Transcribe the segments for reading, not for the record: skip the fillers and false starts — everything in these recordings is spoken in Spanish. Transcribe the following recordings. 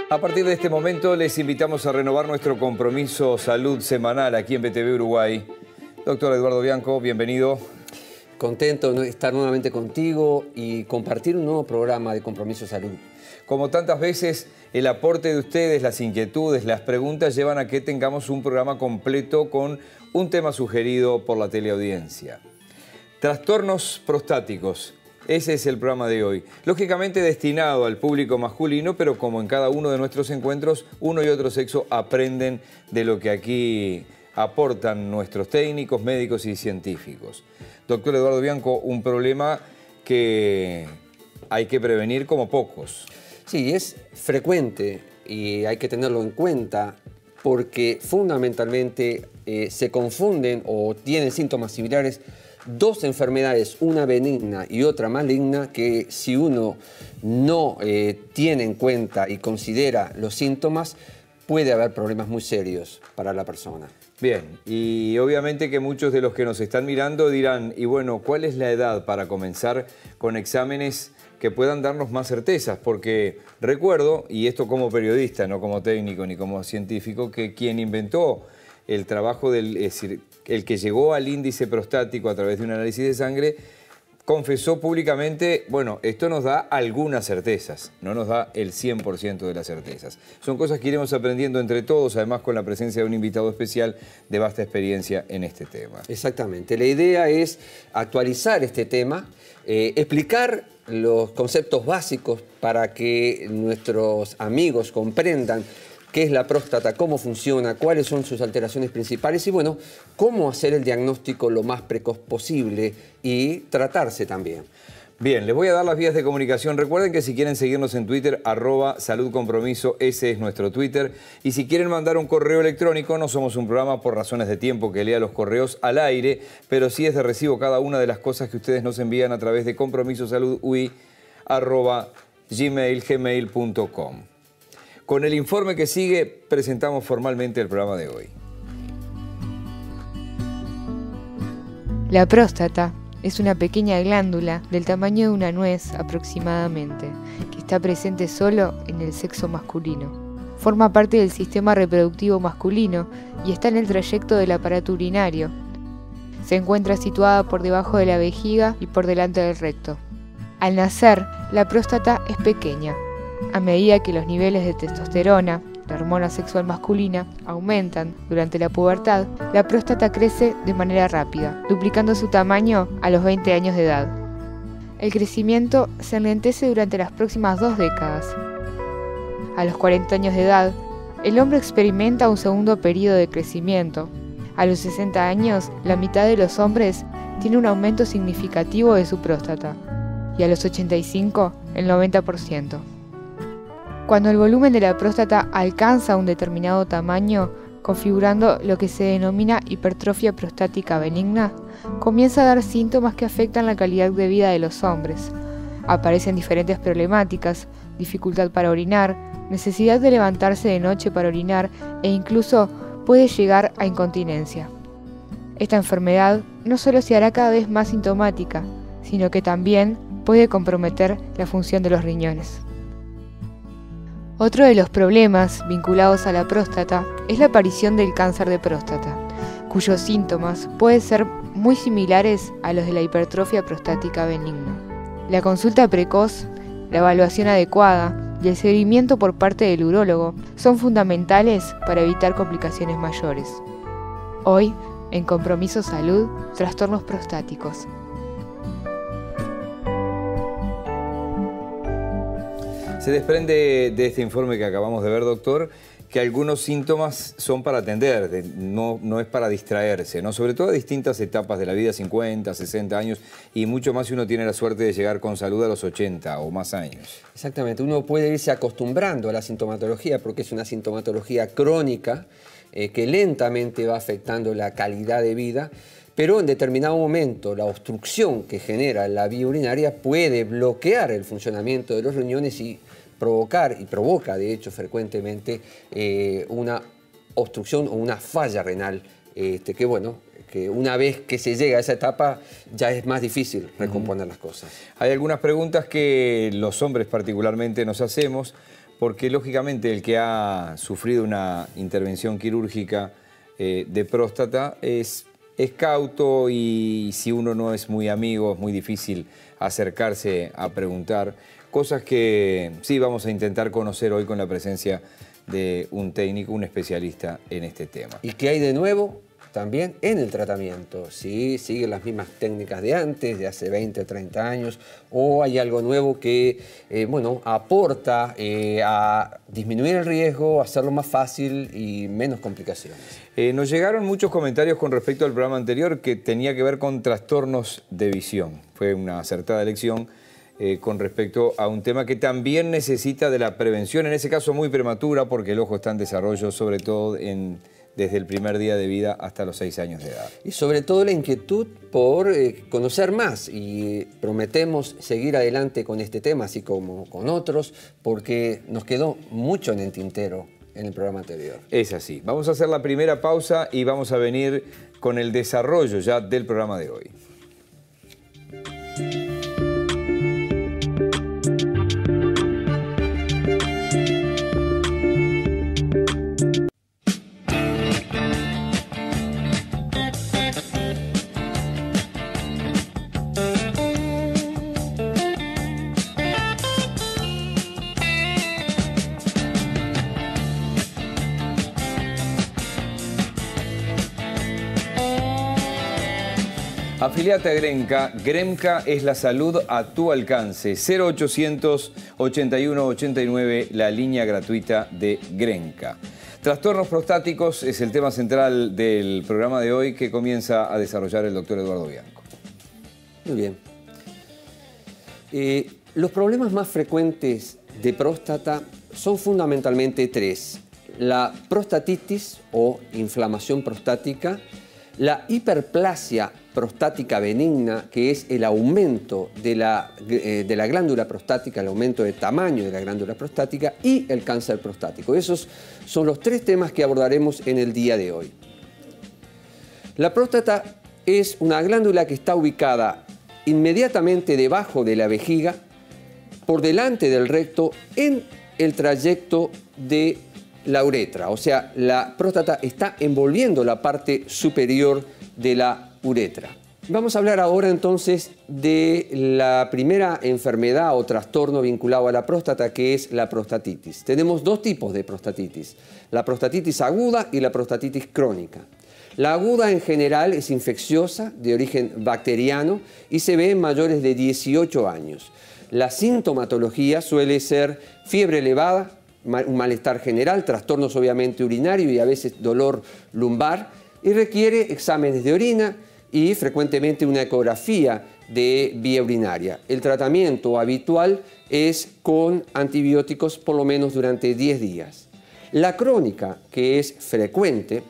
A partir de este momento les invitamos a renovar nuestro compromiso salud semanal aquí en BTV Uruguay. Doctor Eduardo Bianco, bienvenido. Contento de estar nuevamente contigo y compartir un nuevo programa de Compromiso Salud. Como tantas veces, el aporte de ustedes, las inquietudes, las preguntas llevan a que tengamos un programa completo con un tema sugerido por la teleaudiencia. Trastornos prostáticos. Ese es el programa de hoy. Lógicamente destinado al público masculino, pero como en cada uno de nuestros encuentros, uno y otro sexo aprenden de lo que aquí aportan nuestros técnicos, médicos y científicos. Doctor Eduardo Bianco, un problema que hay que prevenir como pocos. Sí, es frecuente y hay que tenerlo en cuenta porque fundamentalmente se confunden o tienen síntomas similares dos enfermedades, una benigna y otra maligna, que si uno no tiene en cuenta y considera los síntomas, puede haber problemas muy serios para la persona. Bien, y obviamente que muchos de los que nos están mirando dirán, y bueno, ¿cuál es la edad para comenzar con exámenes que puedan darnos más certezas? Porque recuerdo, y esto como periodista, no como técnico ni como científico, que quien inventó el trabajo es decir, el que llegó al índice prostático a través de un análisis de sangre, confesó públicamente, bueno, esto nos da algunas certezas, no nos da el 100% de las certezas. Son cosas que iremos aprendiendo entre todos, además con la presencia de un invitado especial de vasta experiencia en este tema. Exactamente, la idea es actualizar este tema, explicar los conceptos básicos para que nuestros amigos comprendan qué es la próstata, cómo funciona, cuáles son sus alteraciones principales y, bueno, cómo hacer el diagnóstico lo más precoz posible y tratarse también. Bien, les voy a dar las vías de comunicación. Recuerden que si quieren seguirnos en Twitter, @saludcompromiso, ese es nuestro Twitter. Y si quieren mandar un correo electrónico, no somos un programa por razones de tiempo que lea los correos al aire, pero sí es de recibo cada una de las cosas que ustedes nos envían a través de compromisosaludui@gmail.com. Con el informe que sigue, presentamos formalmente el programa de hoy. La próstata es una pequeña glándula del tamaño de una nuez aproximadamente, que está presente solo en el sexo masculino. Forma parte del sistema reproductivo masculino y está en el trayecto del aparato urinario. Se encuentra situada por debajo de la vejiga y por delante del recto. Al nacer, la próstata es pequeña. A medida que los niveles de testosterona, la hormona sexual masculina, aumentan durante la pubertad, la próstata crece de manera rápida, duplicando su tamaño a los 20 años de edad. El crecimiento se enlentece durante las próximas 2 décadas. A los 40 años de edad, el hombre experimenta un segundo periodo de crecimiento. A los 60 años, la mitad de los hombres tiene un aumento significativo de su próstata, y a los 85, el 90%. Cuando el volumen de la próstata alcanza un determinado tamaño, configurando lo que se denomina hipertrofia prostática benigna, comienza a dar síntomas que afectan la calidad de vida de los hombres. Aparecen diferentes problemáticas, dificultad para orinar, necesidad de levantarse de noche para orinar e incluso puede llegar a incontinencia. Esta enfermedad no solo se hará cada vez más sintomática, sino que también puede comprometer la función de los riñones. Otro de los problemas vinculados a la próstata es la aparición del cáncer de próstata, cuyos síntomas pueden ser muy similares a los de la hipertrofia prostática benigna. La consulta precoz, la evaluación adecuada y el seguimiento por parte del urólogo son fundamentales para evitar complicaciones mayores. Hoy, en Compromiso Salud, trastornos prostáticos. Se desprende de este informe que acabamos de ver, doctor, que algunos síntomas son para atender, no es para distraerse, ¿no? Sobre todo a distintas etapas de la vida, 50, 60 años, y mucho más si uno tiene la suerte de llegar con salud a los 80 o más años. Exactamente, uno puede irse acostumbrando a la sintomatología porque es una sintomatología crónica que lentamente va afectando la calidad de vida, pero en determinado momento la obstrucción que genera la vía urinaria puede bloquear el funcionamiento de los riñones y provoca de hecho frecuentemente una obstrucción o una falla renal que una vez que se llega a esa etapa ya es más difícil recomponer las cosas. Hay algunas preguntas que los hombres particularmente nos hacemos porque lógicamente el que ha sufrido una intervención quirúrgica de próstata es cauto, y si uno no es muy amigo es muy difícil acercarse a preguntar, cosas que sí vamos a intentar conocer hoy con la presencia de un técnico, un especialista en este tema. ¿Y qué hay de nuevo? También en el tratamiento, si siguen las mismas técnicas de antes, de hace 20 o 30 años, o hay algo nuevo que aporta a disminuir el riesgo, hacerlo más fácil y menos complicaciones. Nos llegaron muchos comentarios con respecto al programa anterior que tenía que ver con trastornos de visión. Fue una acertada elección con respecto a un tema que también necesita de la prevención, en ese caso muy prematura, porque el ojo está en desarrollo, sobre todo desde el primer día de vida hasta los 6 años de edad. Y sobre todo la inquietud por conocer más, y prometemos seguir adelante con este tema, así como con otros, porque nos quedó mucho en el tintero en el programa anterior. Es así. Vamos a hacer la primera pausa y vamos a venir con el desarrollo ya del programa de hoy. Afiliate a Grenca. Gremca es la salud a tu alcance. 0800 81 89, la línea gratuita de Grenca. Trastornos prostáticos es el tema central del programa de hoy, que comienza a desarrollar el doctor Eduardo Bianco. Muy bien. Los problemas más frecuentes de próstata son fundamentalmente 3. La prostatitis o inflamación prostática, la hiperplasia prostática benigna, que es el aumento de la glándula prostática, el aumento de tamaño de la glándula prostática, y el cáncer prostático. Esos son los 3 temas que abordaremos en el día de hoy. La próstata es una glándula que está ubicada inmediatamente debajo de la vejiga, por delante del recto, en el trayecto de la uretra. O sea, la próstata está envolviendo la parte superior de la uretra. Vamos a hablar ahora entonces de la primera enfermedad o trastorno vinculado a la próstata, que es la prostatitis. Tenemos 2 tipos de prostatitis: la prostatitis aguda y la prostatitis crónica. La aguda en general es infecciosa, de origen bacteriano, y se ve en mayores de 18 años. La sintomatología suele ser fiebre elevada, un malestar general, trastornos obviamente urinarios y a veces dolor lumbar, y requiere exámenes de orina y frecuentemente una ecografía de vía urinaria. El tratamiento habitual es con antibióticos por lo menos durante 10 días. La crónica, que es frecuente,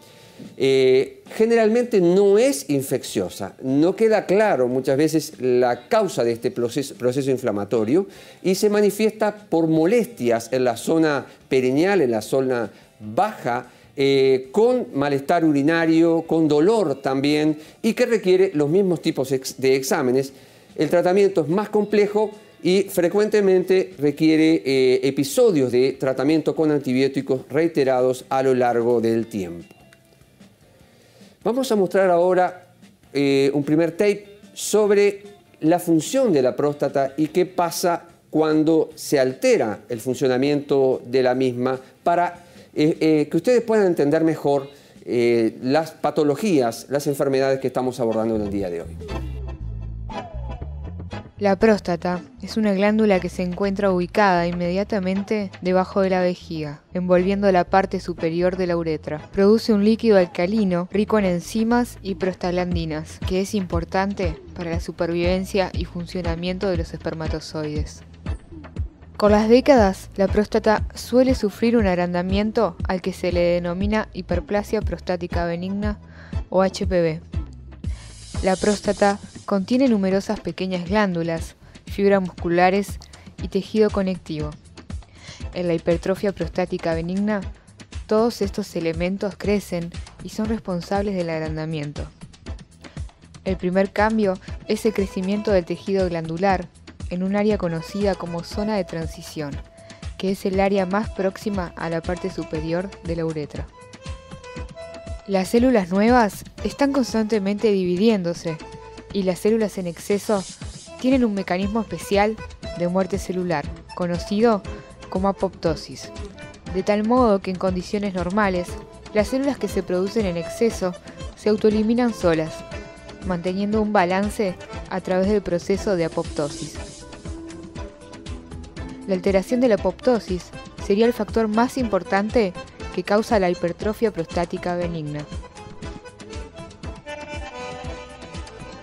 generalmente no es infecciosa. No queda claro muchas veces la causa de este proceso inflamatorio, y se manifiesta por molestias en la zona perineal, en la zona baja, con malestar urinario, con dolor también, y que requiere los mismos tipos de exámenes. El tratamiento es más complejo y frecuentemente requiere episodios de tratamiento con antibióticos reiterados a lo largo del tiempo. Vamos a mostrar ahora un primer tape sobre la función de la próstata y qué pasa cuando se altera el funcionamiento de la misma, para que ustedes puedan entender mejor las patologías, las enfermedades que estamos abordando en el día de hoy. La próstata es una glándula que se encuentra ubicada inmediatamente debajo de la vejiga, envolviendo la parte superior de la uretra. Produce un líquido alcalino rico en enzimas y prostaglandinas, que es importante para la supervivencia y funcionamiento de los espermatozoides. Con las décadas, la próstata suele sufrir un agrandamiento al que se le denomina hiperplasia prostática benigna o HPV. La próstata contiene numerosas pequeñas glándulas, fibras musculares y tejido conectivo. En la hipertrofia prostática benigna, todos estos elementos crecen y son responsables del agrandamiento. El primer cambio es el crecimiento del tejido glandular en un área conocida como zona de transición, que es el área más próxima a la parte superior de la uretra. Las células nuevas están constantemente dividiéndose y las células en exceso tienen un mecanismo especial de muerte celular, conocido como apoptosis, de tal modo que en condiciones normales, las células que se producen en exceso se autoeliminan solas, manteniendo un balance a través del proceso de apoptosis. La alteración de la apoptosis sería el factor más importante que causa la hipertrofia prostática benigna.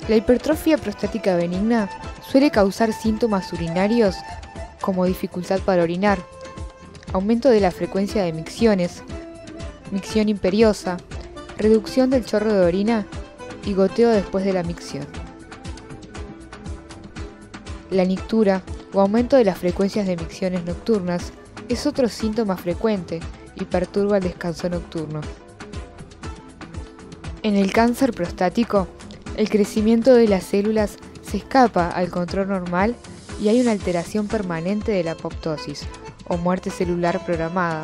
La hipertrofia prostática benigna suele causar síntomas urinarios como dificultad para orinar, aumento de la frecuencia de micciones, micción imperiosa, reducción del chorro de orina y goteo después de la micción. La nictura o aumento de las frecuencias de micciones nocturnas es otro síntoma frecuente y perturba el descanso nocturno. En el cáncer prostático, el crecimiento de las células se escapa al control normal y hay una alteración permanente de la apoptosis o muerte celular programada,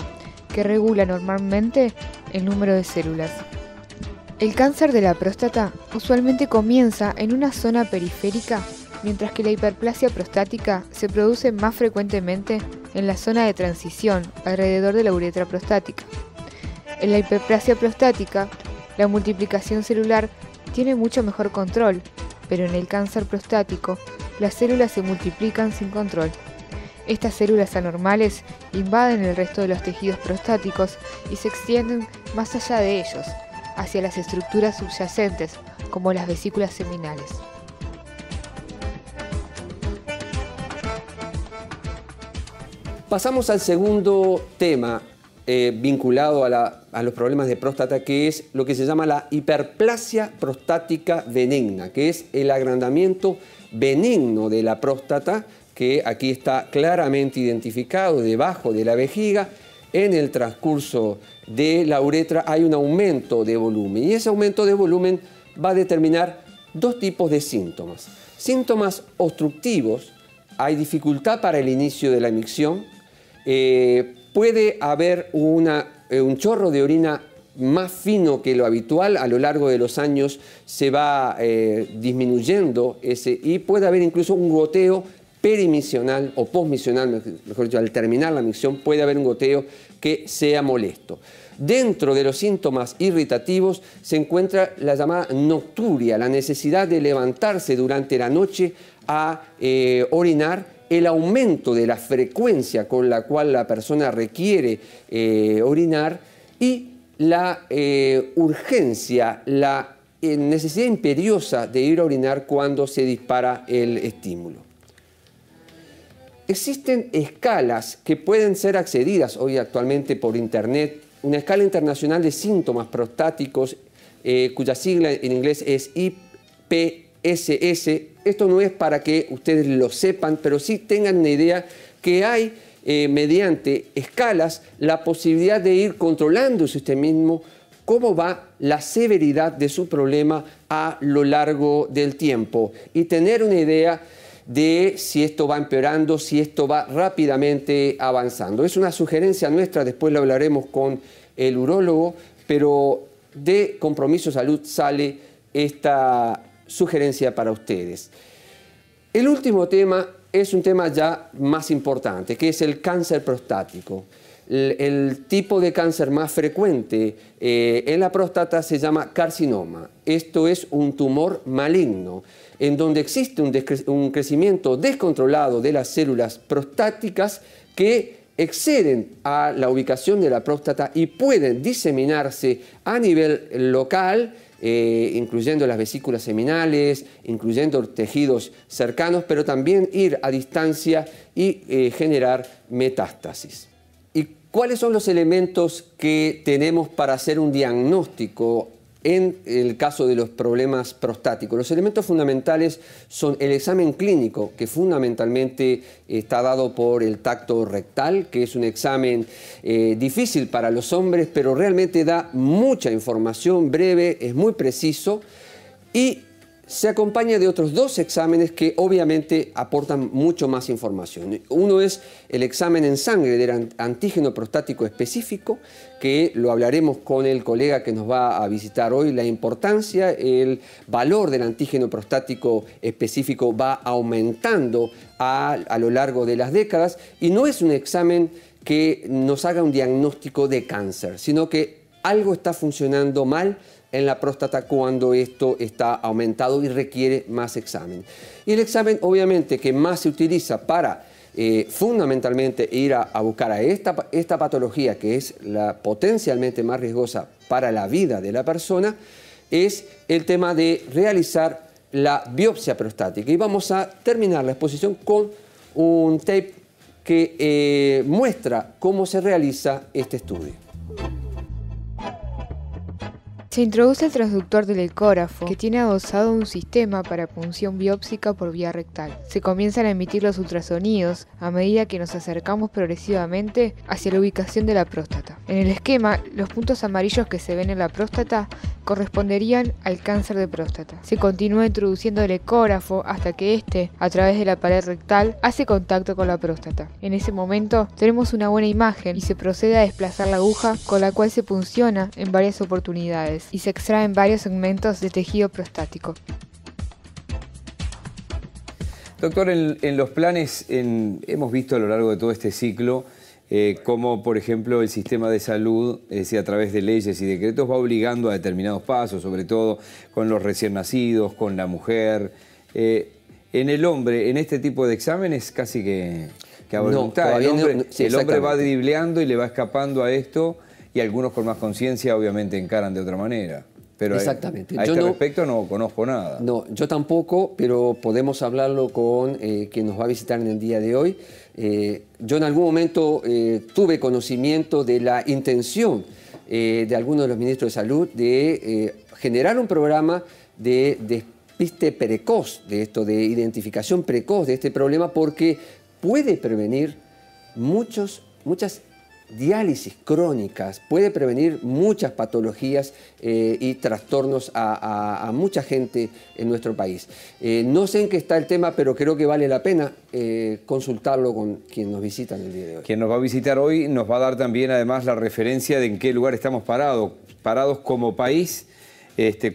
que regula normalmente el número de células. El cáncer de la próstata usualmente comienza en una zona periférica, mientras que la hiperplasia prostática se produce más frecuentemente en la zona de transición alrededor de la uretra prostática. En la hiperplasia prostática, la multiplicación celular tiene mucho mejor control, pero en el cáncer prostático, las células se multiplican sin control. Estas células anormales invaden el resto de los tejidos prostáticos y se extienden más allá de ellos, hacia las estructuras subyacentes, como las vesículas seminales. Pasamos al segundo tema vinculado a los problemas de próstata, que es lo que se llama la hiperplasia prostática benigna, que es el agrandamiento benigno de la próstata, que aquí está claramente identificado debajo de la vejiga. En el transcurso de la uretra hay un aumento de volumen y ese aumento de volumen va a determinar dos tipos de síntomas. Síntomas obstructivos: hay dificultad para el inicio de la micción, puede haber un chorro de orina más fino que lo habitual, a lo largo de los años se va disminuyendo y puede haber incluso un goteo perimisional o posmisional, mejor dicho, al terminar la micción puede haber un goteo que sea molesto. Dentro de los síntomas irritativos se encuentra la llamada nocturia, la necesidad de levantarse durante la noche a orinar, el aumento de la frecuencia con la cual la persona requiere orinar y la urgencia, la necesidad imperiosa de ir a orinar cuando se dispara el estímulo. Existen escalas que pueden ser accedidas hoy actualmente por internet, una escala internacional de síntomas prostáticos cuya sigla en inglés es IPSS. Esto no es para que ustedes lo sepan, pero sí tengan una idea que hay mediante escalas la posibilidad de ir controlándose usted mismo cómo va la severidad de su problema a lo largo del tiempo y tener una idea de si esto va empeorando, si esto va rápidamente avanzando. Es una sugerencia nuestra, después lo hablaremos con el urólogo, pero de Compromiso Salud sale esta sugerencia para ustedes. El último tema es un tema ya más importante, que es el cáncer prostático. El tipo de cáncer más frecuente en la próstata se llama carcinoma. Esto es un tumor maligno, en donde existe un crecimiento descontrolado de las células prostáticas que exceden a la ubicación de la próstata y pueden diseminarse a nivel local, incluyendo las vesículas seminales, incluyendo tejidos cercanos, pero también ir a distancia y generar metástasis. ¿Y cuáles son los elementos que tenemos para hacer un diagnóstico en el caso de los problemas prostáticos? Los elementos fundamentales son el examen clínico, que fundamentalmente está dado por el tacto rectal, que es un examen difícil para los hombres, pero realmente da mucha información breve, es muy preciso, y se acompaña de otros 2 exámenes que obviamente aportan mucho más información. Uno es el examen en sangre del antígeno prostático específico, que lo hablaremos con el colega que nos va a visitar hoy. La importancia, el valor del antígeno prostático específico va aumentando a lo largo de las décadas, y no es un examen que nos haga un diagnóstico de cáncer, sino que algo está funcionando mal en la próstata cuando esto está aumentado y requiere más examen. Y el examen obviamente que más se utiliza para fundamentalmente ir a buscar a esta patología, que es la potencialmente más riesgosa para la vida de la persona, es el tema de realizar la biopsia prostática. Y vamos a terminar la exposición con un tape que muestra cómo se realiza este estudio. Se introduce el transductor del ecógrafo, que tiene adosado un sistema para punción biópsica por vía rectal. Se comienzan a emitir los ultrasonidos a medida que nos acercamos progresivamente hacia la ubicación de la próstata. En el esquema, los puntos amarillos que se ven en la próstata corresponderían al cáncer de próstata. Se continúa introduciendo el ecógrafo hasta que éste, a través de la pared rectal, hace contacto con la próstata. En ese momento, tenemos una buena imagen y se procede a desplazar la aguja, con la cual se punciona en varias oportunidades y se extraen varios segmentos de tejido prostático. Doctor, en los planes hemos visto a lo largo de todo este ciclo cómo, por ejemplo, el sistema de salud, a través de leyes y decretos, va obligando a determinados pasos, sobre todo con los recién nacidos, con la mujer. En el hombre, en este tipo de exámenes, casi que a voluntad. No, el hombre va dribleando y le va escapando a esto, y algunos con más conciencia obviamente encaran de otra manera. Pero exactamente. A este respecto no conozco nada. No, yo tampoco, pero podemos hablarlo con quien nos va a visitar en el día de hoy. Yo en algún momento tuve conocimiento de la intención de algunos de los ministros de salud de generar un programa de despiste precoz de esto, de identificación precoz de este problema, porque puede prevenir muchas diálisis crónicas, puede prevenir muchas patologías y trastornos a mucha gente en nuestro país. No sé en qué está el tema, pero creo que vale la pena consultarlo con quien nos visita en el día de hoy. Quien nos va a visitar hoy nos va a dar también además la referencia de en qué lugar estamos parados como país,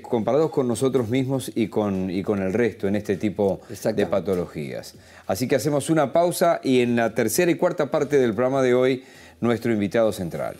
comparados con nosotros mismos y con el resto en este tipo de patologías. Así que hacemos una pausa y en la tercera y cuarta parte del programa de hoy, nuestro invitado central.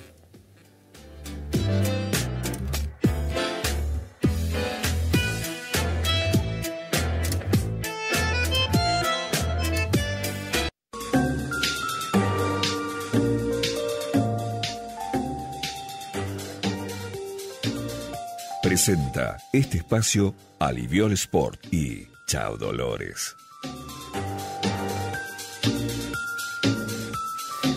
Presenta este espacio Aliviol Sport y Chao Dolores.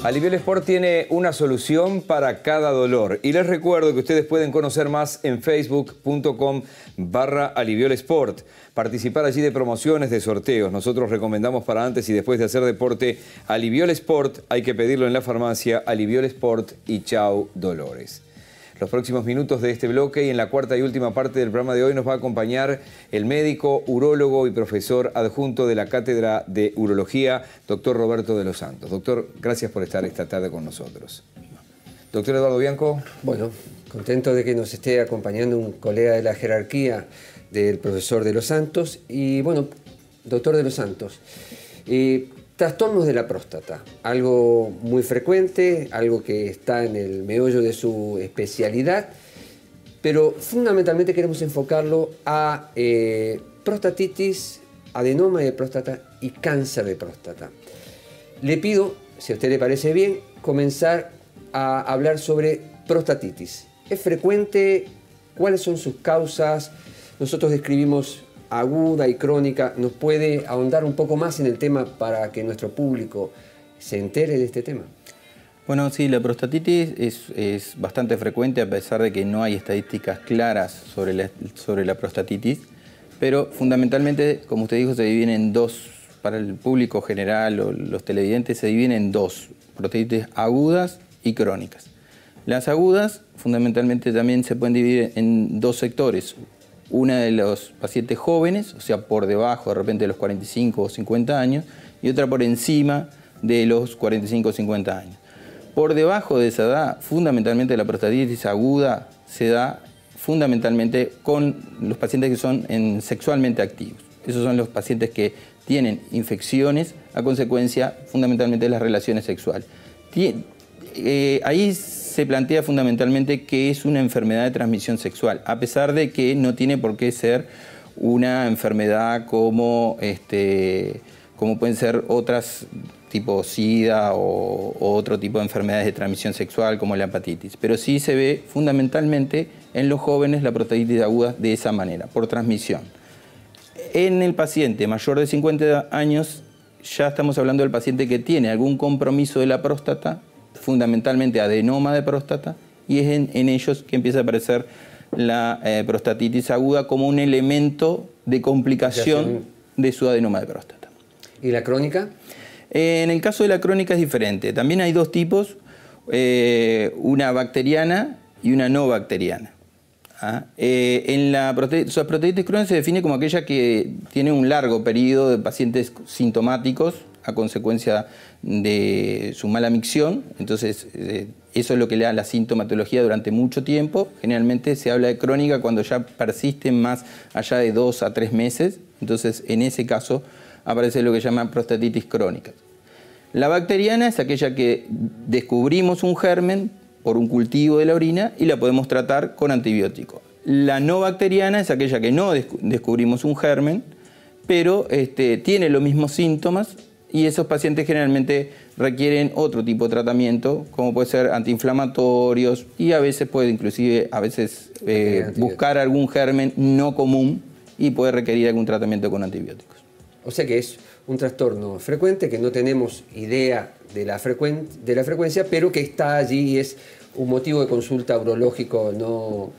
Aliviol Sport tiene una solución para cada dolor. Y les recuerdo que ustedes pueden conocer más en facebook.com/Aliviol Sport. Participar allí de promociones, de sorteos. Nosotros recomendamos para antes y después de hacer deporte Aliviol Sport. Hay que pedirlo en la farmacia, Aliviol Sport y Chao Dolores. Los próximos minutos de este bloque y en la cuarta y última parte del programa de hoy nos va a acompañar el médico, urólogo y profesor adjunto de la Cátedra de Urología, doctor Roberto de los Santos. Doctor, gracias por estar esta tarde con nosotros. Doctor Eduardo Bianco. Bueno, contento de que nos esté acompañando un colega de la jerarquía del profesor de los Santos. Y bueno, doctor de los Santos, trastornos de la próstata, algo muy frecuente, algo que está en el meollo de su especialidad, pero fundamentalmente queremos enfocarlo a prostatitis, adenoma de próstata y cáncer de próstata. Le pido, si a usted le parece bien, comenzar a hablar sobre prostatitis. ¿Es frecuente? ¿Cuáles son sus causas? Nosotros describimos aguda y crónica. ¿Nos puede ahondar un poco más en el tema para que nuestro público se entere de este tema? Bueno, sí, la prostatitis es bastante frecuente a pesar de que no hay estadísticas claras sobre la prostatitis, pero fundamentalmente, como usted dijo, se dividen en dos, para el público general o los televidentes se dividen en dos, prostatitis agudas y crónicas. Las agudas fundamentalmente también se pueden dividir en dos sectores. una de los pacientes jóvenes, o sea, por debajo de repente de los 45 o 50 años, y otra por encima de los 45 o 50 años. Por debajo de esa edad, fundamentalmente la prostatitis aguda se da fundamentalmente con los pacientes que son sexualmente activos. Esos son los pacientes que tienen infecciones a consecuencia fundamentalmente de las relaciones sexuales. Ahí se plantea fundamentalmente que es una enfermedad de transmisión sexual, a pesar de que no tiene por qué ser una enfermedad como pueden ser otras tipo SIDA o otro tipo de enfermedades de transmisión sexual como la hepatitis. Pero sí se ve fundamentalmente en los jóvenes la prostatitis aguda de esa manera, por transmisión. En el paciente mayor de 50 años ya estamos hablando del paciente que tiene algún compromiso de la próstata, fundamentalmente adenoma de próstata, y es en ellos que empieza a aparecer la prostatitis aguda como un elemento de complicación de su adenoma de próstata. ¿Y la crónica? En el caso de la crónica es diferente. También hay dos tipos, una bacteriana y una no bacteriana. En la prostatitis crónica se define como aquella que tiene un largo periodo de pacientes sintomáticos a consecuencia de su mala micción. Entonces, eso es lo que le da la sintomatología durante mucho tiempo. Generalmente se habla de crónica cuando ya persisten más allá de 2 a 3 meses. Entonces, en ese caso, aparece lo que llaman prostatitis crónica. La bacteriana es aquella que descubrimos un germen por un cultivo de la orina y la podemos tratar con antibiótico. La no bacteriana es aquella que no descubrimos un germen, pero tiene los mismos síntomas y esos pacientes generalmente requieren otro tipo de tratamiento, como puede ser antiinflamatorios y a veces puede inclusive buscar algún germen no común y puede requerir algún tratamiento con antibióticos. O sea que es un trastorno frecuente, que no tenemos idea de la frecuencia, pero que está allí y es un motivo de consulta urológico no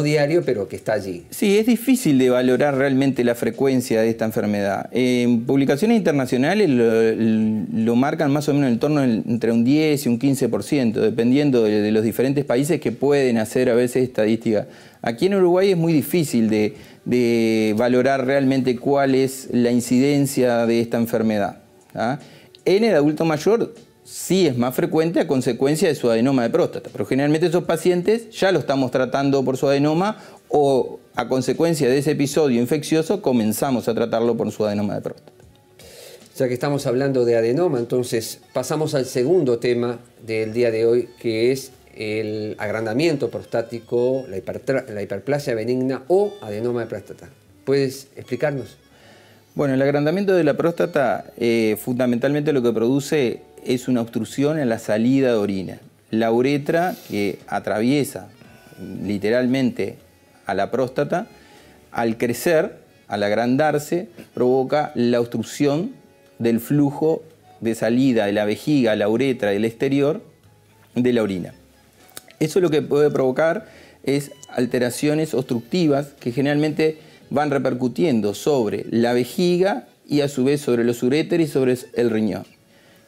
diario, pero que está allí. Sí, es difícil de valorar realmente la frecuencia de esta enfermedad. En publicaciones internacionales lo marcan más o menos en torno entre un 10 y un 15%, dependiendo de los diferentes países que pueden hacer a veces estadística. Aquí en Uruguay es muy difícil de valorar realmente cuál es la incidencia de esta enfermedad. En el adulto mayor sí es más frecuente a consecuencia de su adenoma de próstata, pero generalmente esos pacientes ya lo estamos tratando por su adenoma o a consecuencia de ese episodio infeccioso comenzamos a tratarlo por su adenoma de próstata. Ya que estamos hablando de adenoma, entonces pasamos al segundo tema del día de hoy, que es el agrandamiento prostático, la hiperplasia benigna o adenoma de próstata. ¿Puedes explicarnos? Bueno, el agrandamiento de la próstata fundamentalmente lo que produce es una obstrucción en la salida de orina. La uretra que atraviesa literalmente a la próstata, al crecer, al agrandarse, provoca la obstrucción del flujo de salida de la vejiga a la uretra del exterior de la orina. Eso lo que puede provocar es alteraciones obstructivas que generalmente van repercutiendo sobre la vejiga y a su vez sobre los uréteres y sobre el riñón.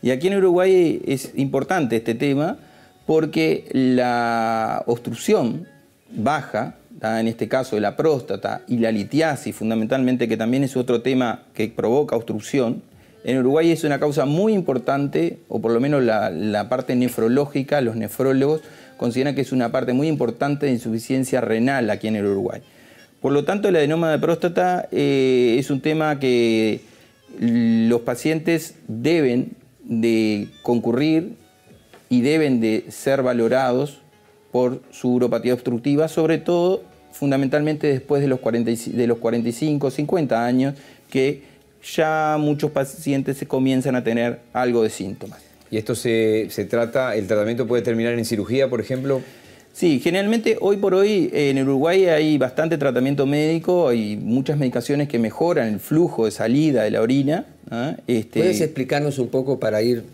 Y aquí en Uruguay es importante este tema porque la obstrucción baja, en este caso de la próstata, y la litiasis fundamentalmente, que también es otro tema que provoca obstrucción, en Uruguay es una causa muy importante, o por lo menos la parte nefrológica, los nefrólogos consideran que es una parte muy importante de insuficiencia renal aquí en el Uruguay. Por lo tanto, el adenoma de próstata es un tema que los pacientes deben de concurrir y deben de ser valorados por su uropatía obstructiva, sobre todo, fundamentalmente después de los 45 o 50 años, que ya muchos pacientes se comienzan a tener algo de síntomas. ¿Y esto el tratamiento puede terminar en cirugía, por ejemplo? Sí, generalmente hoy por hoy en Uruguay hay bastante tratamiento médico, hay muchas medicaciones que mejoran el flujo de salida de la orina. ¿Puedes explicarnos un poco para ir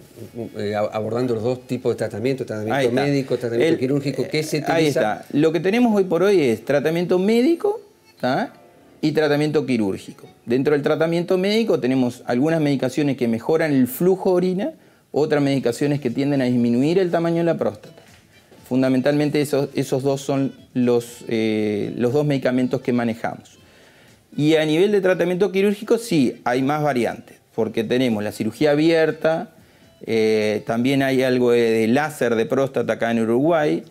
abordando los dos tipos de tratamiento médico, tratamiento quirúrgico? ¿Qué se utiliza? Ahí está. Lo que tenemos hoy por hoy es tratamiento médico y tratamiento quirúrgico. Dentro del tratamiento médico tenemos algunas medicaciones que mejoran el flujo de orina, otras medicaciones que tienden a disminuir el tamaño de la próstata. Fundamentalmente esos dos son los dos medicamentos que manejamos. Y a nivel de tratamiento quirúrgico sí, hay más variantes, porque tenemos la cirugía abierta, también hay algo de láser de próstata acá en Uruguay,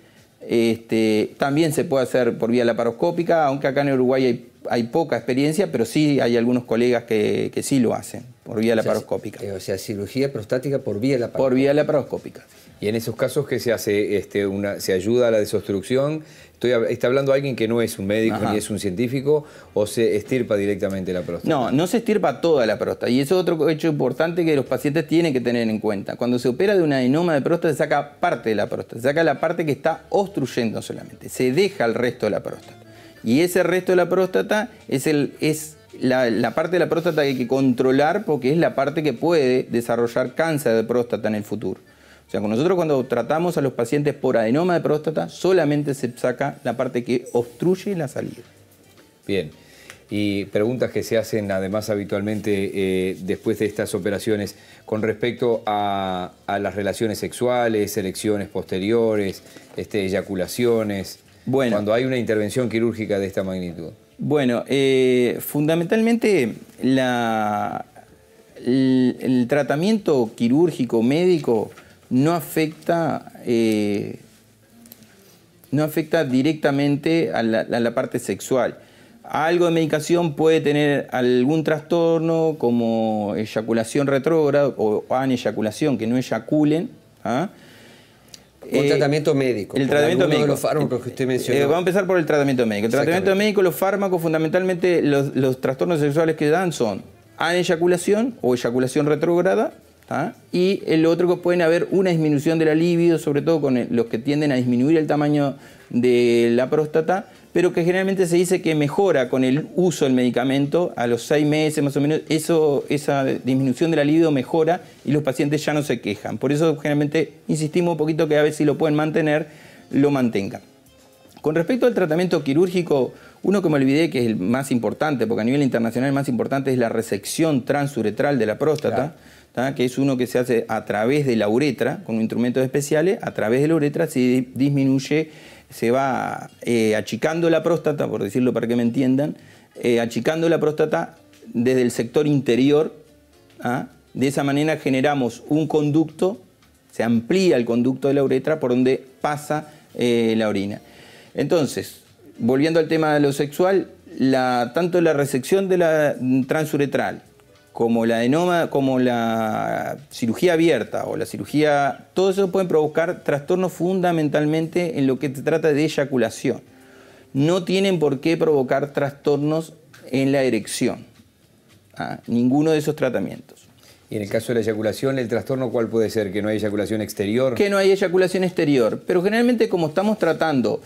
también se puede hacer por vía laparoscópica, aunque acá en Uruguay hay poca experiencia, pero sí hay algunos colegas que sí lo hacen por vía laparoscópica. O sea, cirugía prostática por vía laparoscópica. Por vía laparoscópica. Y en esos casos, ¿qué se hace? ¿Se ayuda a la desobstrucción? ¿Está hablando alguien que no es un médico ni es un científico o se estirpa directamente la próstata? No, no se estirpa toda la próstata. Y eso es otro hecho importante que los pacientes tienen que tener en cuenta. Cuando se opera de un adenoma de próstata, se saca parte de la próstata. Se saca la parte que está obstruyendo solamente. Se deja el resto de la próstata. Y ese resto de la próstata es la parte de la próstata que hay que controlar porque es la parte que puede desarrollar cáncer de próstata en el futuro. O sea, nosotros cuando tratamos a los pacientes por adenoma de próstata, solamente se saca la parte que obstruye la salida. Bien. Y preguntas que se hacen además habitualmente después de estas operaciones con respecto a las relaciones sexuales, erecciones posteriores, eyaculaciones, cuando hay una intervención quirúrgica de esta magnitud. Bueno, fundamentalmente el tratamiento quirúrgico médico no afecta directamente a la parte sexual. Algo de medicación puede tener algún trastorno como eyaculación retrógrada o aneyaculación, que no eyaculen. Un tratamiento médico. El tratamiento médico. De los fármacos que usted mencionó. Vamos a empezar por el tratamiento médico. El tratamiento médico, los fármacos, fundamentalmente los trastornos sexuales que dan son aneyaculación o eyaculación retrógrada. Y el otro que pueden haber una disminución de la libido, sobre todo con los que tienden a disminuir el tamaño de la próstata, pero que generalmente se dice que mejora con el uso del medicamento a los 6 meses más o menos, esa disminución de la libido mejora y los pacientes ya no se quejan. Por eso generalmente insistimos un poquito que a ver si lo pueden mantener, lo mantengan. Con respecto al tratamiento quirúrgico, uno que me olvidé que es el más importante, porque a nivel internacional el más importante es la resección transuretral de la próstata. Claro. Que es uno que se hace a través de la uretra, con instrumentos especiales, a través de la uretra se disminuye, se va achicando la próstata, por decirlo para que me entiendan, achicando la próstata desde el sector interior. De esa manera generamos un conducto, se amplía el conducto de la uretra por donde pasa la orina. Entonces, volviendo al tema de lo sexual, tanto la resección de la transuretral como la adenoma, como la cirugía abierta o la cirugía, todo eso pueden provocar trastornos fundamentalmente en lo que se trata de eyaculación. No tienen por qué provocar trastornos en la erección. Ninguno de esos tratamientos. Y en el caso de la eyaculación, ¿el trastorno cuál puede ser? ¿Que no hay eyaculación exterior? Que no hay eyaculación exterior. Pero generalmente como estamos tratando,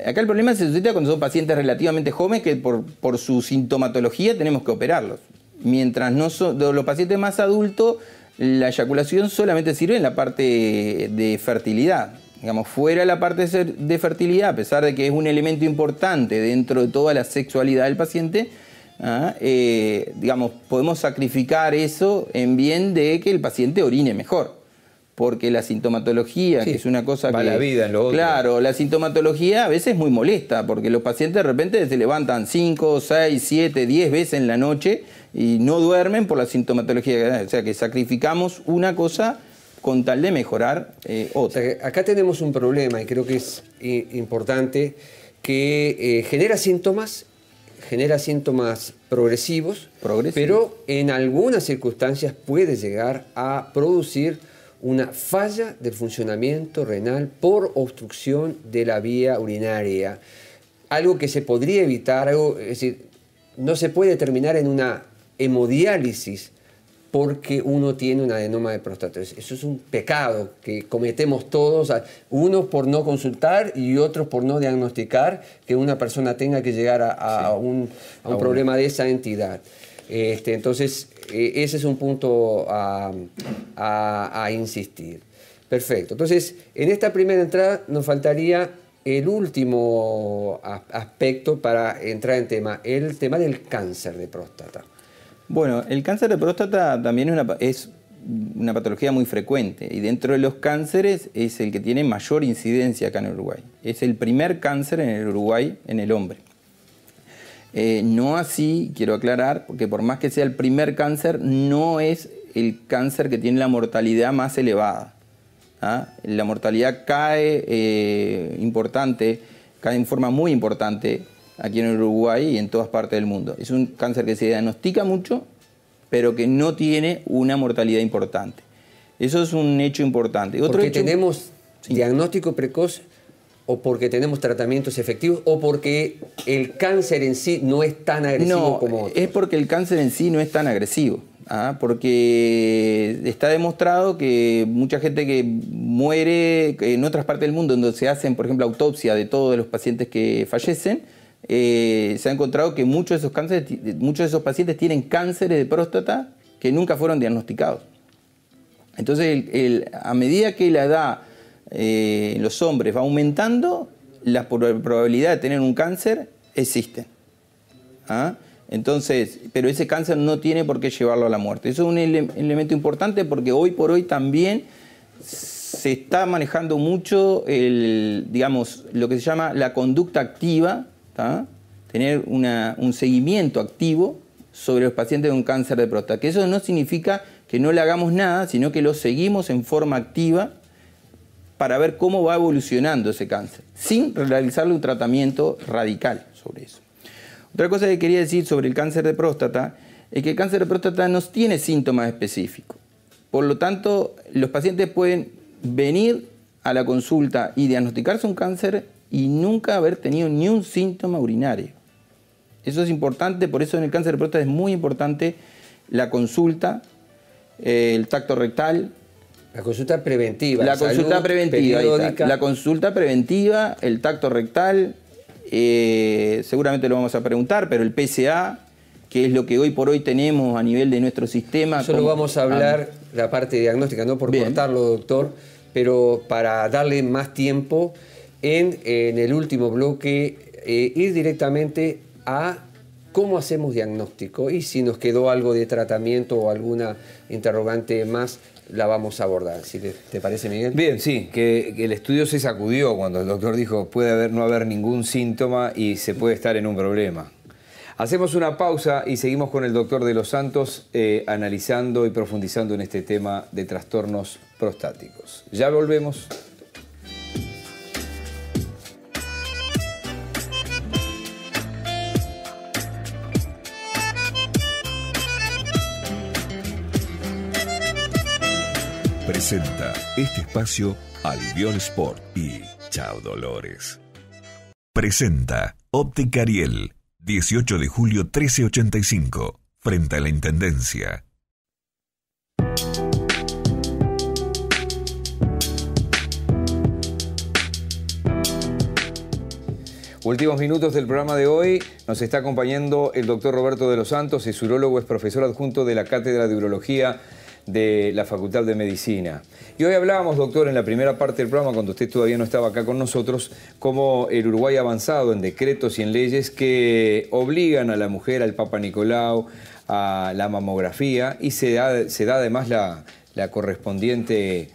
acá el problema se suscita cuando son pacientes relativamente jóvenes que por su sintomatología tenemos que operarlos. Mientras no son los pacientes más adultos, la eyaculación solamente sirve en la parte de fertilidad. Digamos, fuera de la parte de fertilidad, a pesar de que es un elemento importante dentro de toda la sexualidad del paciente, digamos, podemos sacrificar eso en bien de que el paciente orine mejor. Porque la sintomatología, que es una cosa va la vida en lo otro. Claro, la sintomatología a veces es muy molesta, porque los pacientes de repente se levantan 5, 6, 7, 10 veces en la noche y no duermen por la sintomatología. O sea, que sacrificamos una cosa con tal de mejorar otra. O sea, que acá tenemos un problema y creo que es importante que genera síntomas progresivos, pero en algunas circunstancias puede llegar a producir una falla del funcionamiento renal por obstrucción de la vía urinaria. Algo que se podría evitar, es decir, no se puede terminar en una hemodiálisis porque uno tiene un adenoma de próstata. Eso es un pecado que cometemos todos, unos por no consultar y otros por no diagnosticar que una persona tenga que llegar a un problema de esa entidad. Entonces, ese es un punto a insistir. Perfecto. Entonces, en esta primera entrada nos faltaría el último aspecto para entrar en tema, el tema del cáncer de próstata. Bueno, el cáncer de próstata también es una patología muy frecuente y dentro de los cánceres es el que tiene mayor incidencia acá en Uruguay. Es el primer cáncer en el Uruguay en el hombre. No así, quiero aclarar, porque por más que sea el primer cáncer, no es el cáncer que tiene la mortalidad más elevada. La mortalidad cae cae en forma muy importante aquí en Uruguay y en todas partes del mundo. Es un cáncer que se diagnostica mucho, pero que no tiene una mortalidad importante. Eso es un hecho importante. Porque tenemos diagnóstico precoz, o porque tenemos tratamientos efectivos, o porque el cáncer en sí no es tan agresivo como otros. Es porque el cáncer en sí no es tan agresivo. Porque está demostrado que mucha gente que muere en otras partes del mundo, donde se hacen, por ejemplo, autopsia de todos los pacientes que fallecen, se ha encontrado que muchos de esos pacientes tienen cánceres de próstata que nunca fueron diagnosticados. Entonces, a medida que la edad en los hombres va aumentando, la probabilidad de tener un cáncer existe. Entonces, pero ese cáncer no tiene por qué llevarlo a la muerte. Eso es un elemento importante porque hoy por hoy también se está manejando mucho digamos, lo que se llama la conducta activa, tener un seguimiento activo sobre los pacientes con cáncer de próstata. Que eso no significa que no le hagamos nada, sino que lo seguimos en forma activa para ver cómo va evolucionando ese cáncer, sin realizarle un tratamiento radical sobre eso. Otra cosa que quería decir sobre el cáncer de próstata es que el cáncer de próstata no tiene síntomas específicos. Por lo tanto, los pacientes pueden venir a la consulta y diagnosticarse un cáncer y nunca haber tenido ni un síntoma urinario. Eso es importante, por eso en el cáncer de próstata es muy importante la consulta, el tacto rectal. La consulta preventiva. La consulta preventiva. Periódica. La consulta preventiva, el tacto rectal, seguramente lo vamos a preguntar, pero el PSA, que es lo que hoy por hoy tenemos a nivel de nuestro sistema. Solo vamos a hablar la parte diagnóstica, no por cortarlo, doctor, pero para darle más tiempo en el último bloque, ir directamente a cómo hacemos diagnóstico y si nos quedó algo de tratamiento o alguna interrogante más, la vamos a abordar. ¿Sí te parece, Miguel? Bien, sí, que el estudio se sacudió cuando el doctor dijo puede no haber ningún síntoma y se puede estar en un problema. Hacemos una pausa y seguimos con el doctor de los Santos analizando y profundizando en este tema de trastornos prostáticos. Ya volvemos. Presenta este espacio Alivión Sport y Chao Dolores. Presenta Óptica Ariel, 18 de julio 1385, frente a la Intendencia. Últimos minutos del programa de hoy. Nos está acompañando el doctor Roberto de los Santos, es urólogo, es profesor adjunto de la Cátedra de Urología de la Facultad de Medicina. Y hoy hablábamos, doctor, en la primera parte del programa, cuando usted todavía no estaba acá con nosotros, cómo el Uruguay ha avanzado en decretos y en leyes que obligan a la mujer, al Papa Nicolau, a la mamografía y se da además la correspondiente...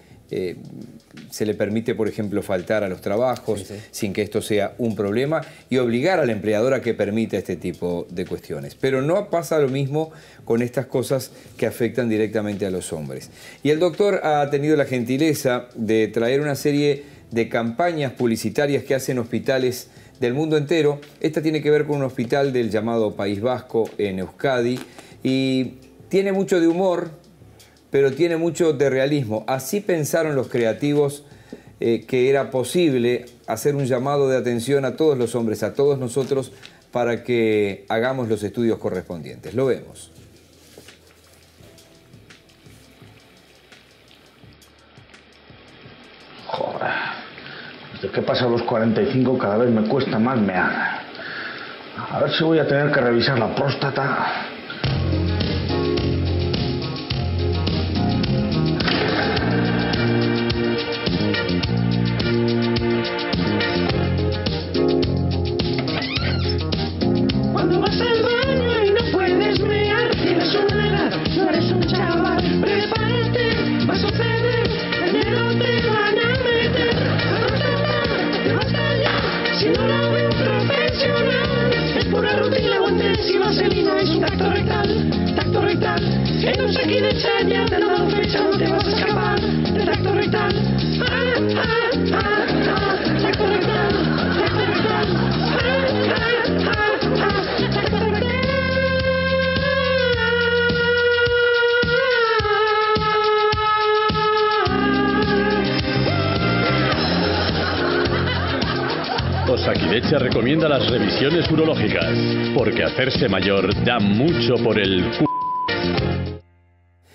se le permite, por ejemplo, faltar a los trabajos sin que esto sea un problema y obligar a la empleadora que permita este tipo de cuestiones. Pero no pasa lo mismo con estas cosas que afectan directamente a los hombres. Y el doctor ha tenido la gentileza de traer una serie de campañas publicitarias que hacen hospitales del mundo entero. Esta tiene que ver con un hospital del llamado País Vasco en Euskadi y tiene mucho de humor, pero tiene mucho de realismo. Así pensaron los creativos que era posible hacer un llamado de atención a todos los hombres, a todos nosotros, para que hagamos los estudios correspondientes. Lo vemos. Joder, desde que pasan los 45 cada vez me cuesta más mear. A ver si voy a tener que revisar la próstata. Cuando vas al baño y no puedes mear, tienes una edad, no eres un chaval, prepárate Pues aquí de Chaña te han dado fecha, no te vas a escapar de tacto rectal. Tacto rectal, tacto rectal. Tacto rectal. Osakidecha recomienda las revisiones urológicas, porque hacerse mayor da mucho por el c***.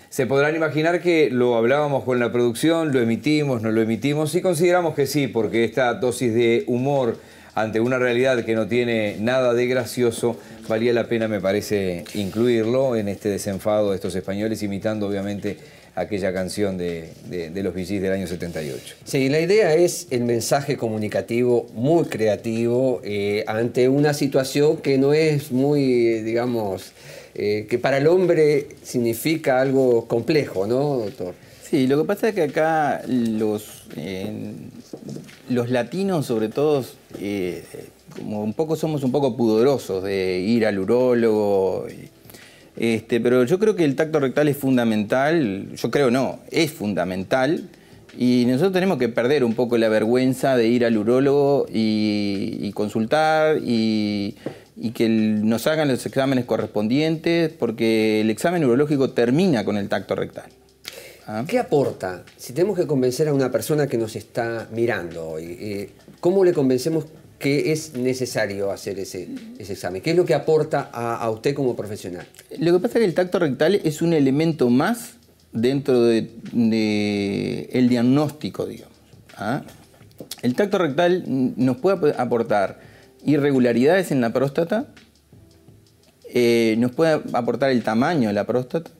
Se podrán imaginar que lo hablábamos con la producción, lo emitimos, no lo emitimos, y consideramos que sí, porque esta dosis de humor ante una realidad que no tiene nada de gracioso, valía la pena, me parece, incluirlo en este desenfado de estos españoles, imitando obviamente aquella canción de los Bee Gees del año 78. Sí, la idea es el mensaje comunicativo muy creativo ante una situación que no es muy, digamos, que para el hombre significa algo complejo, ¿no, doctor? Sí, lo que pasa es que acá los latinos, sobre todo, como somos un poco pudorosos de ir al urólogo. Pero yo creo que el tacto rectal es fundamental, es fundamental, y nosotros tenemos que perder un poco la vergüenza de ir al urólogo y consultar y que nos hagan los exámenes correspondientes, porque el examen urológico termina con el tacto rectal. ¿Ah? ¿Qué aporta? Si tenemos que convencer a una persona que nos está mirando hoy, ¿cómo le convencemos que es necesario hacer ese examen? ¿Qué es lo que aporta a usted como profesional? Lo que pasa es que el tacto rectal es un elemento más dentro del diagnóstico, digamos. ¿Ah? El tacto rectal nos puede aportar irregularidades en la próstata, nos puede aportar el tamaño de la próstata.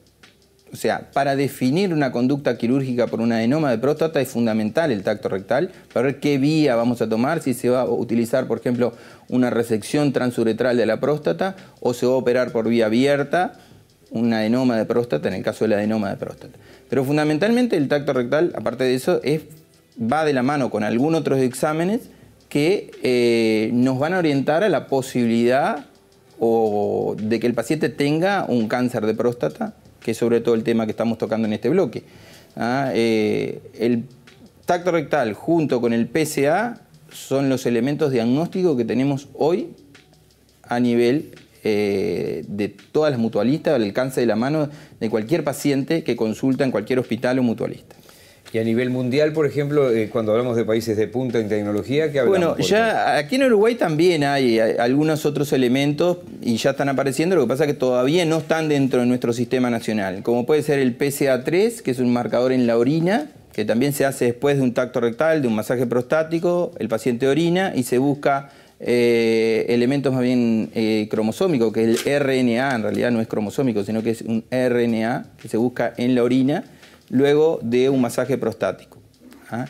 O sea, para definir una conducta quirúrgica por un adenoma de próstata es fundamental el tacto rectal, para ver qué vía vamos a tomar, si se va a utilizar, por ejemplo, una resección transuretral de la próstata o se va a operar por vía abierta un adenoma de próstata, en el caso del adenoma de próstata. Pero fundamentalmente el tacto rectal, aparte de eso, va de la mano con algunos otros exámenes que nos van a orientar a la posibilidad de que el paciente tenga un cáncer de próstata, que es sobre todo el tema que estamos tocando en este bloque. El tacto rectal junto con el PSA son los elementos diagnósticos que tenemos hoy a nivel de todas las mutualistas, al alcance de la mano de cualquier paciente que consulta en cualquier hospital o mutualista. Y a nivel mundial, por ejemplo, cuando hablamos de países de punta en tecnología, ¿qué hablamos? Bueno, ya aquí en Uruguay también hay algunos otros elementos y ya están apareciendo, lo que pasa es que todavía no están dentro de nuestro sistema nacional, como puede ser el PSA3, que es un marcador en la orina, que también se hace después de un tacto rectal, de un masaje prostático, el paciente orina y se busca elementos más bien cromosómicos, que es el RNA, en realidad no es cromosómico, sino que es un RNA que se busca en la orina, luego de un masaje prostático. ¿Ah?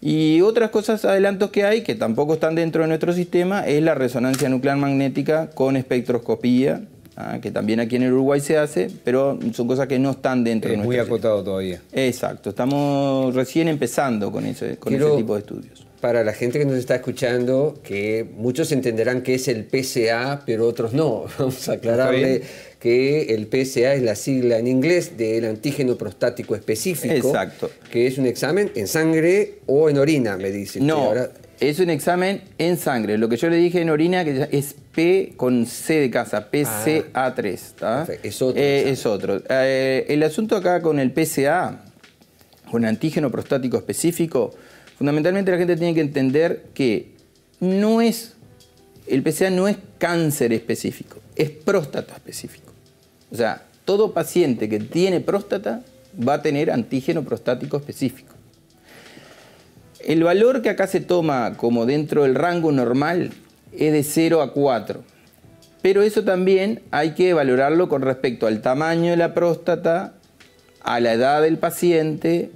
Y otras cosas, adelantos que hay, que tampoco están dentro de nuestro sistema, es la resonancia nuclear magnética con espectroscopía, que también aquí en el Uruguay se hace, pero son cosas que no están dentro de nuestro sistema. Es muy acotado todavía. Exacto, estamos recién empezando con ese tipo de estudios. Para la gente que nos está escuchando, que muchos entenderán que es el PSA, pero otros no. Vamos a aclararle que el PSA es la sigla en inglés del antígeno prostático específico. Exacto. Que es un examen en sangre o en orina, me dice. No, ahora... es un examen en sangre. Lo que yo le dije en orina que es P con C de casa, PSA3. Es otro. Es otro. El asunto acá con el PSA, con antígeno prostático específico, fundamentalmente la gente tiene que entender que el PSA no es cáncer específico, es próstata específico. O sea, todo paciente que tiene próstata va a tener antígeno prostático específico. El valor que acá se toma como dentro del rango normal es de 0 a 4. Pero eso también hay que valorarlo con respecto al tamaño de la próstata, a la edad del paciente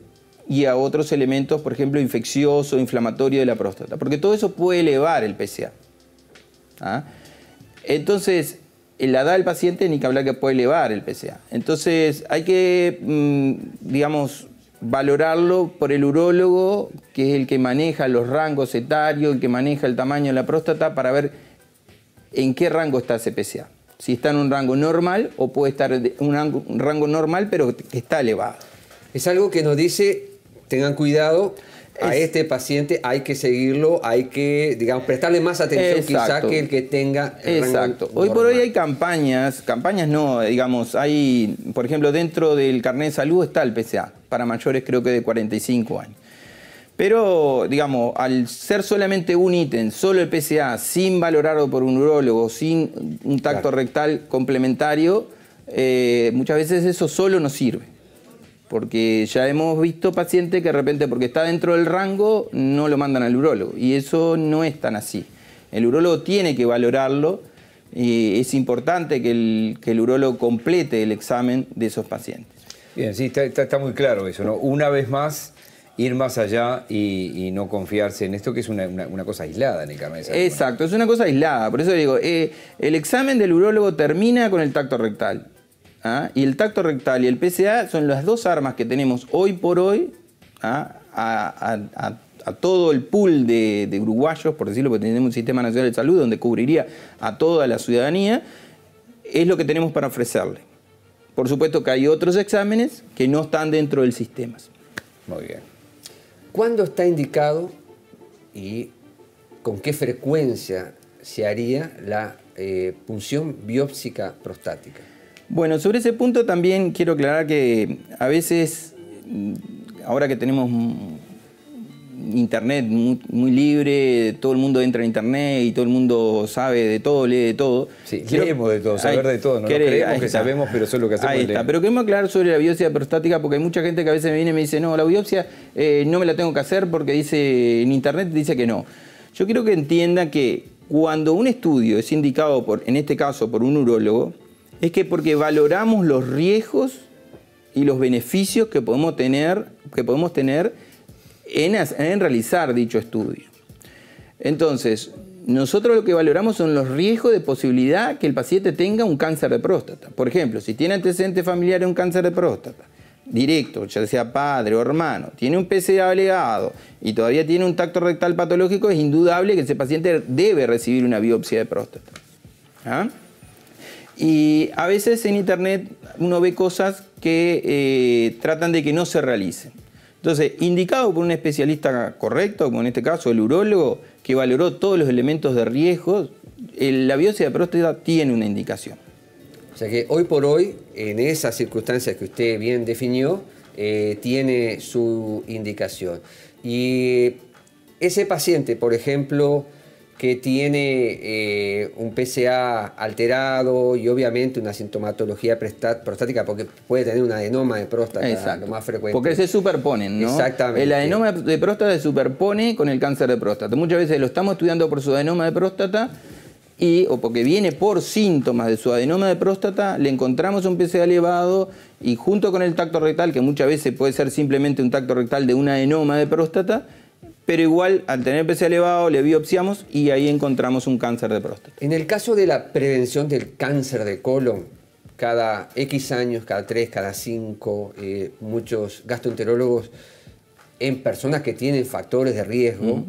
y a otros elementos, por ejemplo, infeccioso, inflamatorio de la próstata. Porque todo eso puede elevar el PSA. ¿Ah? Entonces, la edad del paciente ni que hablar que puede elevar el PSA. Entonces, hay que, digamos, valorarlo por el urólogo, que es el que maneja los rangos etarios, el que maneja el tamaño de la próstata, para ver en qué rango está ese PSA. si está en un rango normal o puede estar en un rango normal pero que está elevado. Es algo que nos dice, tengan cuidado, a este paciente hay que seguirlo, hay que, digamos, prestarle más atención quizá que el que tenga el rango Hoy por hoy normal. hay campañas no, digamos, hay, por ejemplo, dentro del carnet de salud está el PSA, para mayores creo que de 45 años. Pero, digamos, al ser solamente un ítem, solo el PSA, sin valorarlo por un urólogo, sin un tacto rectal complementario, muchas veces eso solo no sirve. Porque ya hemos visto pacientes que de repente, porque está dentro del rango, no lo mandan al urólogo. Y eso no es tan así. El urólogo tiene que valorarlo y es importante que el urólogo complete el examen de esos pacientes. Bien, sí, está muy claro eso, ¿no? Una vez más, ir más allá y no confiarse en esto, que es una cosa aislada en el carnet de salud. Exacto, es una cosa aislada. Por eso digo, el examen del urólogo termina con el tacto rectal. ¿Ah? Y el tacto rectal y el PSA son las dos armas que tenemos hoy por hoy a todo el pool de uruguayos, por decirlo, porque tenemos un sistema nacional de salud donde cubriría a toda la ciudadanía, es lo que tenemos para ofrecerle. Por supuesto que hay otros exámenes que no están dentro del sistema. Muy bien. ¿Cuándo está indicado y con qué frecuencia se haría la punción biópsica prostática? Bueno, sobre ese punto también quiero aclarar que a veces, ahora que tenemos internet muy libre, todo el mundo entra en internet y todo el mundo sabe de todo, lee de todo. Sí, leemos de todo, saber de todo, no creemos que sabemos, pero eso es lo que hacemos. Ahí está, pero queremos aclarar sobre la biopsia prostática porque hay mucha gente que a veces me viene y me dice, no, la biopsia no me la tengo que hacer porque dice en internet dice que no. Yo quiero que entienda que cuando un estudio es indicado, en este caso por un urólogo, es que porque valoramos los riesgos y los beneficios que podemos tener en realizar dicho estudio. Entonces, nosotros lo que valoramos son los riesgos de posibilidad que el paciente tenga un cáncer de próstata. Por ejemplo, si tiene antecedentes familiares de un cáncer de próstata, directo, ya sea padre o hermano, tiene un PSA elevado y todavía tiene un tacto rectal patológico, es indudable que ese paciente debe recibir una biopsia de próstata. ¿Ah? Y a veces en internet uno ve cosas que tratan de que no se realicen. Entonces, indicado por un especialista correcto, como en este caso el urólogo, que valoró todos los elementos de riesgo, la biopsia de próstata tiene una indicación. O sea que hoy por hoy, en esas circunstancias que usted bien definió, tiene su indicación. Y ese paciente, por ejemplo, que tiene un PSA alterado y obviamente una sintomatología prostática, porque puede tener un adenoma de próstata, lo más frecuente. Porque se superponen, ¿no? Exactamente. El adenoma de próstata se superpone con el cáncer de próstata. Muchas veces lo estamos estudiando por su adenoma de próstata o porque viene por síntomas de su adenoma de próstata, le encontramos un PSA elevado y junto con el tacto rectal, que muchas veces puede ser simplemente un tacto rectal de un adenoma de próstata, pero igual al tener PSA elevado le biopsiamos y ahí encontramos un cáncer de próstata. En el caso de la prevención del cáncer de colon, cada X años, cada 3, cada 5, muchos gastroenterólogos en personas que tienen factores de riesgo,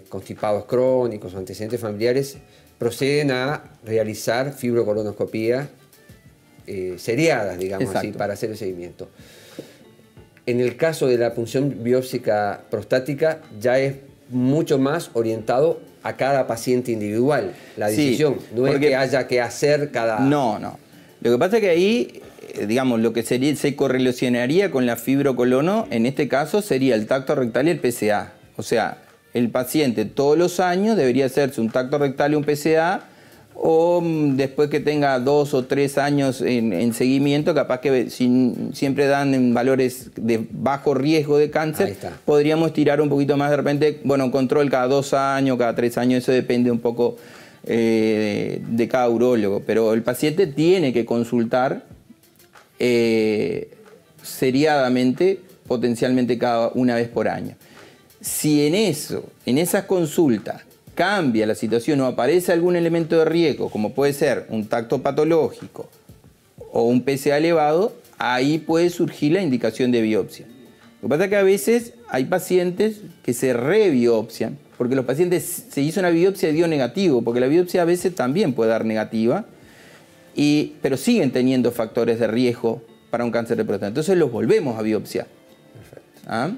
constipados crónicos o antecedentes familiares, proceden a realizar fibrocolonoscopías seriadas, digamos así, para hacer el seguimiento. En el caso de la punción biópsica prostática ya es mucho más orientado a cada paciente individual, la decisión. No es que haya que hacer cada... No. Lo que pasa es que ahí, digamos, lo que se correlacionaría con la fibrocolono, en este caso, sería el tacto rectal y el PSA. O sea, el paciente todos los años debería hacerse un tacto rectal y un PSA, o después que tenga 2 o 3 años en seguimiento, capaz que siempre dan en valores de bajo riesgo de cáncer, podríamos tirar un poquito más de repente, bueno, control cada 2 años, cada 3 años, eso depende un poco de cada urólogo, pero el paciente tiene que consultar seriadamente, potencialmente cada una vez por año. Si en esas consultas, cambia la situación o aparece algún elemento de riesgo, como puede ser un tacto patológico o un PSA elevado, ahí puede surgir la indicación de biopsia. Lo que pasa es que a veces hay pacientes que se rebiopsian, porque los pacientes se hizo una biopsia y dio negativo, porque la biopsia a veces también puede dar negativa, pero siguen teniendo factores de riesgo para un cáncer de próstata. Entonces los volvemos a biopsiar. ¿Ah?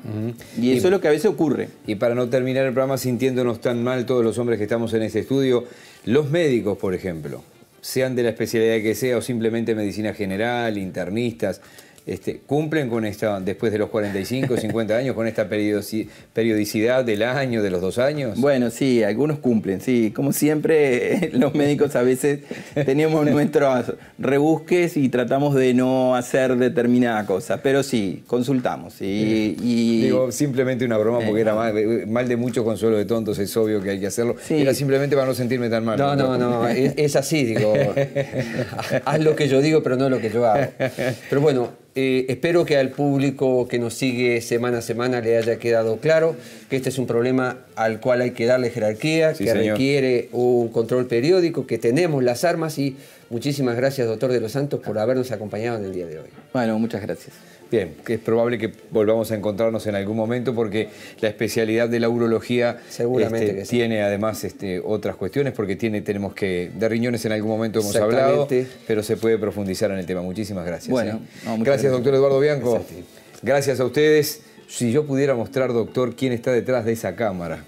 Y eso es lo que a veces ocurre. Y para no terminar el programa sintiéndonos tan mal todos los hombres que estamos en este estudio, los médicos, por ejemplo, sean de la especialidad que sea o simplemente medicina general, internistas, cumplen con esta, después de los 45, 50 años, con esta periodicidad del año, de los 2 años. Bueno, sí, algunos cumplen, sí. Como siempre, los médicos a veces tenemos nuestros rebusques y tratamos de no hacer determinada cosa, pero sí, consultamos. Digo, simplemente una broma porque era mal de mucho consuelo de tontos, es obvio que hay que hacerlo. Sí. Era simplemente para no sentirme tan mal. No, es así, digo, haz lo que yo digo, pero no lo que yo hago. Pero bueno, espero que al público que nos sigue semana a semana le haya quedado claro que este es un problema al cual hay que darle jerarquía, sí, que señor, requiere un control periódico, que tenemos las armas y muchísimas gracias, doctor de los Santos, por habernos acompañado en el día de hoy. Bueno, muchas gracias. Bien, que es probable que volvamos a encontrarnos en algún momento porque la especialidad de la urología seguramente que sí, tiene además otras cuestiones porque tenemos que de riñones en algún momento hemos hablado, pero se puede profundizar en el tema. Muchísimas gracias. Bueno, gracias, doctor Eduardo Bianco. Gracias a ustedes. Si yo pudiera mostrar, doctor, quién está detrás de esa cámara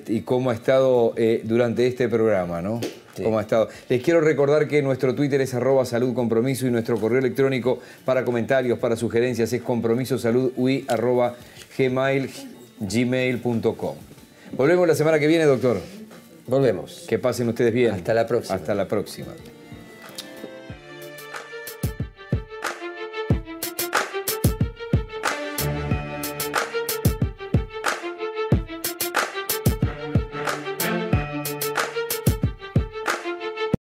y cómo ha estado durante este programa, ¿no? Sí. ¿Cómo ha estado? Les quiero recordar que nuestro Twitter es @saludcompromiso y nuestro correo electrónico para comentarios, para sugerencias es compromisosalud@gmail.com. Volvemos la semana que viene, doctor. Volvemos. Que pasen ustedes bien. Hasta la próxima. Hasta la próxima.